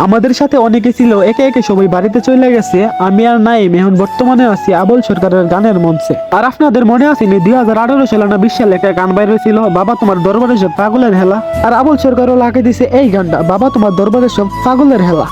আমাদের সাথে অনেকে ছিল, একে একে সবাই বাড়িতে চলে গেছে। আমি আর নাইম এখন বর্তমানে আছি আবুল সরকারের গানের মঞ্চে। আর আপনাদের মনে আছে 2018 সালে না 20 সালে একটা গান বাইর হয়েছিল, বাবা তোমার দরবারে সব পাগলের হেলা। আর আবুল সরকারও লাগিয়ে দিছে এই গানটা, বাবা তোমার দরবারে সব পাগলের হেলা।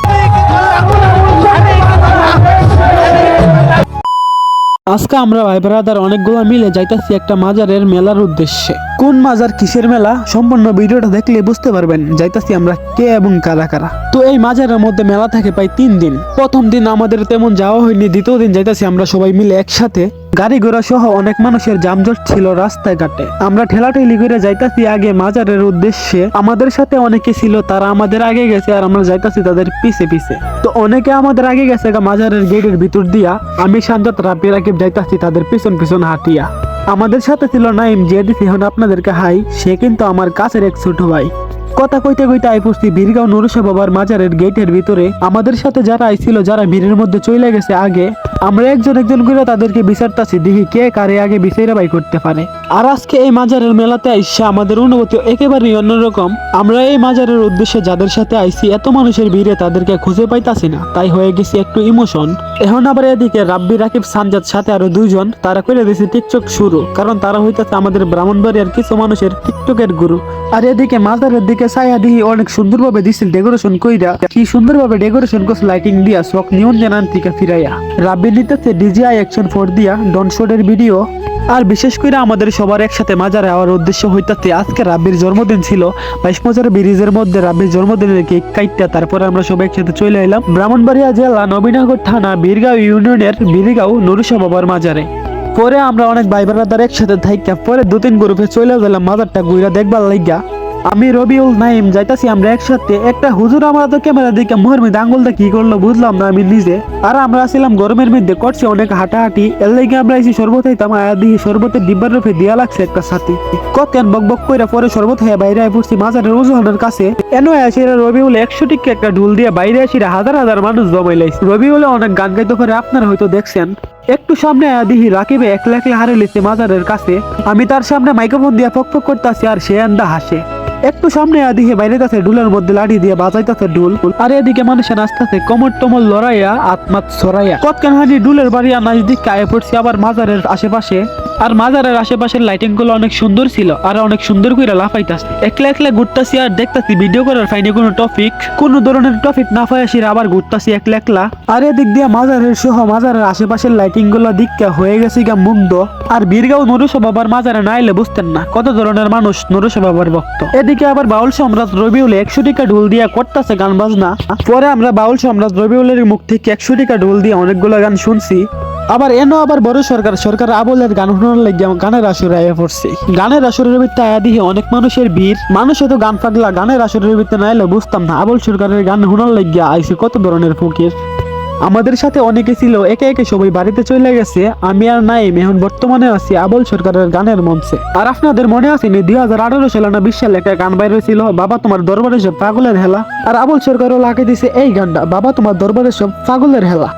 আজকে আমরা ভাই ব্রাদার অনেকগুলো মিলে যাইতাছি একটা মাজারের মেলার উদ্দেশ্যে। কোন মাজার কিসের মেলা সম্পূর্ণ ভিডিওটা দেখলে বুঝতে পারবেন যাইতাছি আমরা কে এবং কারা কারা। তো এই মাজারের মধ্যে মেলা থাকে প্রায় 3 দিন। প্রথম দিন আমাদের তেমন যাওয়া হয়নি, দ্বিতীয় দিন যাইতাছি আমরা সবাই মিলে একসাথে। গাড়ি ঘোড়া সহ অনেক মানুষের যানজট ছিল রাস্তায় ঘাটে। আমরা ঠেলাঠেলি করে যাইতাছি আগে মাজারের উদ্দেশ্যে। আমাদের সাথে অনেকে ছিল, তারা আমাদের আগে গেছে আর আমরা যাইতাছি তাদের পিছে পিছে। তো অনেকে আমাদের আগে গেছে মাজারের গেটের ভিতর দিয়া, আমি শান্তত রাব্বি রাকিব যাইতাছি তাদের পিছন পিছন হাঁটিয়া। আমাদের সাথে ছিল নাইম, যে দিছি এখন আপনাদেরকে হাই, সে কিন্তু আমার কাছের এক ছোট ভাই। কথা কইতে কইতে আই পড়ছি বীরগাঁও নুরুশা বাবার মাজারের গেটের ভিতরে। আমাদের সাথে যারা আইছিল, যারা ভিড়ের মধ্যে চলে গেছে আগে, আমরা একজন একজন করে তাদেরকে বিচারতাছি, দেখি কে কারে আগে বিচারা বাই করতে পারে। আর আজকে এই মাজারের মেলাতে আইসা আমাদের অনুভূতি একেবারেই অন্যরকম। আমরা এই মাজারের উদ্দেশ্যে যাদের সাথে আইছি, এত মানুষের ভিড়ে তাদেরকে খুঁজে পাইতাছি না, তাই হয়ে গেছি একটু ইমোশন। এখন আবার এদিকে রাব্বি রাকিব সানজাদ সাথে আরো 2 জন, তারা করে দিয়েছে টিকটক শুরু, কারণ তারা হইতাছে আমাদের ব্রাহ্মণবাড়িয়ার কিছু মানুষের টিকটকের গুরু। আর এদিকে মাজারের দিকে ছায়া দিহি অনেক সুন্দরভাবে দিছিল ডেকোরেশন কইরা, কি সুন্দরভাবে ডেকোরেশন করছে লাইটিং দিয়া, চোখ নিয়ন জানান থেকে ফিরাইয়া। রাব্বি নিতেছে ডিজিআই অ্যাকশন 4 দিয়া ডন শটের ভিডিও। আর বিশেষ করে আমাদের সবার একসাথে মাজারে যাওয়ার উদ্দেশ্য হইতাছে আজকে রাব্বির জন্মদিন ছিল। 22 মজার ব্রিজের মধ্যে রাব্বির জন্মদিনের কেক কাইটটা তারপরে আমরা সবাই একসাথে চলে এলাম ব্রাহ্মণবাড়িয়া জেলা নবীনগর থানা বীরগাঁও ইউনিয়নের বীরগাঁও নুরুশা বাবার মাজারে। পরে আমরা অনেক ভাই ব্রাদার একসাথে থাইকা পরে 2-3 গ্রুপে চলে গেলাম মাজারটা ঘুরা দেখবার লাইগা। আমি রবিউল নাইম যাইতাছি আমরা একসাথে। একটা হুজুর আমাদের ক্যামেরা দিকে মোহর মধ্যে আঙ্গুলটা কি করলো বুঝলাম না আমি নিজে। আর আমরা ছিলাম গরমের মধ্যে, করছি অনেক হাঁটাহাঁটি, এর লাইগে আমরা এসে শরবত হইতাম। আয়া দিহি শরবতের ডিব্বার রূপে দিয়া লাগছে একটা সাথী। কতেন বক বক কইরা পরে শরবত হয়ে বাইরে আই পড়ছি মাজারের ওজনের কাছে। এনো আসে রবিউল 100 টিকে একটা ঢুল দিয়ে বাইরে আসি হাজার হাজার মানুষ জমাইলাইছে। রবিউলে অনেক গান গাইতে পারে, আপনারা হয়তো দেখছেন। একটু সামনে আয়া দিহি রাকিবে একলা একলা হারে লিখছে মাজারের কাছে। আমি তার সামনে মাইক্রোফোন দিয়ে ফক ফক করতেছি আর সে আন্দা হাসে। একটু সামনে এদিকে বাইরে কাছে ডুলের মধ্যে লাঠি দিয়ে বাজাইতেছে ডুল। আর এদিকে মানুষের নাচতেছে কমর টমর লড়াইয়া আত্মাত ছড়াইয়া। কতখানি ডুলের বাড়িয়া নাচ দিকে আয় পড়ছি আবার মাজারের আশেপাশে। আর মাজারের আশেপাশের লাইটিং গুলো অনেক সুন্দর ছিল আর অনেক সুন্দর করে লাফাইতাছে। একলা একলা ঘুরতাছি আর দেখতাছি ভিডিও করার ফাইনে কোনো টপিক, কোন ধরনের টপিক না পাইছি আবার ঘুরতাছি একলা একলা। আর এদিক দিয়ে মাজারের সহ মাজারের আশেপাশের লাইটিং গুলো দিকটা হয়ে গেছে গা মুগ্ধ। আর বীরগাঁও নুরুশা বাবার মাজারে না এলে বুঝতেন না কত ধরনের মানুষ নুরুশা বাবার ভক্ত। এদিকে আবার বাউল সম্রাট রবিউল 100 টাকা ঢোল দিয়ে করতেছে গান বাজনা। পরে আমরা বাউল সম্রাট রবিউলের মুখ থেকে 100 টাকা ঢোল দিয়ে অনেকগুলো গান শুনছি। আবার আবার বড় সরকার আবুলের গান শোনার লাগে গানের আসরে আয়া পড়ছি। গানের আসরের ভিতরে আয়া দিয়ে অনেক মানুষের ভিড়, মানুষ তো গান পাগলা। গানের আসরের ভিতরে না এলে বুঝতাম না আবুল সরকারের গান শোনার লাগিয়া আইসি কত ধরনের ফকির। আমাদের সাথে অনেকে ছিল, একে একে সবাই বাড়িতে চলে গেছে। আমি আর নাইম এখন বর্তমানে আছি আবুল সরকারের গানের মঞ্চে। আর আপনাদের মনে আছে 2018 সালে না 20 সালে একটা গান বাইর হয়েছিল, বাবা তোমার দরবারে সব পাগলের হেলা। আর আবুল সরকারও লাগিয়ে দিছে এই গানটা, বাবা তোমার দরবারে সব পাগলের হেলা।